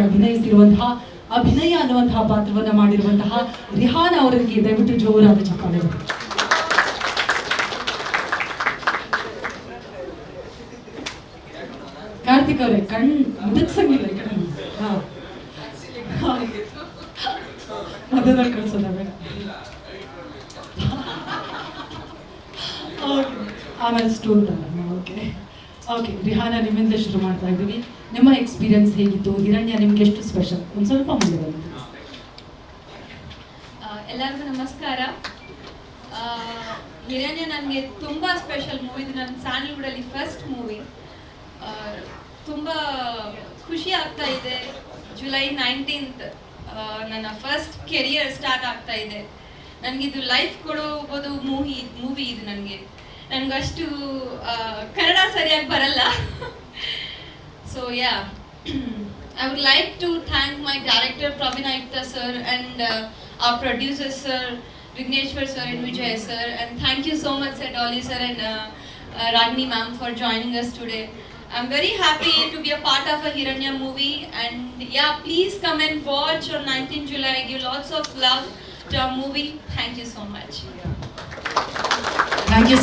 ಅಭಿನಯಿಸಿರುವಂತಹ ಅಭಿನಯ ಅನ್ನುವಂತಹ ಪಾತ್ರವನ್ನ ಮಾಡಿರುವಂತಹ ರಿಹಾನ್ ಅವರಿಗೆ ದಯವಿಟ್ಟು ಜೋರಾದ ಚಪ್ಪಾಳೆ. ಕಾರ್ತಿಕ್ ಅವರೇ ಮುದಕ್ಸಂಗಿಲ್ಲ ಈ ಕಡೆ ಮಧ್ಯದಲ್ಲಿ ಕಳಿಸೋದ ಬೇಡ. ಆಮೇಲೆ ಸ್ಟೋರ್ ಓಕೆ ಓಕೆ ರಿಹಾನ, ನಿಮ್ಮಿಂದ ಶುರು ಮಾಡ್ತಾ ಇದ್ದೀವಿ. ನಿಮ್ಮ ಎಕ್ಸ್ಪೀರಿಯನ್ಸ್ ಹೇಗಿತ್ತು? ಹಿರಣ್ಯ ನಿಮ್ಗೆ ಎಷ್ಟು ಸ್ಪೆಷಲ್? ಒಂದು ಸ್ವಲ್ಪ ಮುಂದೆ ಬನ್ನಿ. ಎಲ್ಲರಿಗೂ ನಮಸ್ಕಾರ. ಹಿರಣ್ಯ ನನಗೆ ತುಂಬ ಸ್ಪೆಷಲ್ ಮೂವಿ. ಇದು ನನ್ನ ಸ್ಯಾಂಡಲ್ವುಡಲ್ಲಿ ಫಸ್ಟ್ ಮೂವಿ. ತುಂಬ ಖುಷಿ ಆಗ್ತಾ ಇದೆ. ಜುಲೈ 19th ನನ್ನ ಫಸ್ಟ್ ಕೆರಿಯರ್ ಸ್ಟಾರ್ಟ್ ಆಗ್ತಾ ಇದೆ. ನನಗಿದು ಲೈಫ್ ಕೊಡೋಬೋದು ಮೂವಿ ಇದು. ನನಗಷ್ಟು ಕನ್ನಡ ಸರಿಯಾಗಿ ಬರಲ್ಲ. So yeah, I would like to thank my director Praveen Ayupta sir and our producer sir Vigneshwar sir and Vijay sir, and thank you so much sir Dolly sir and Ragini ma'am for joining us today. I'm very happy to be a part of a Hiranya movie, and yeah, please come and watch on 19th July. Give lots of love to our movie. Thank you so much. Thank you so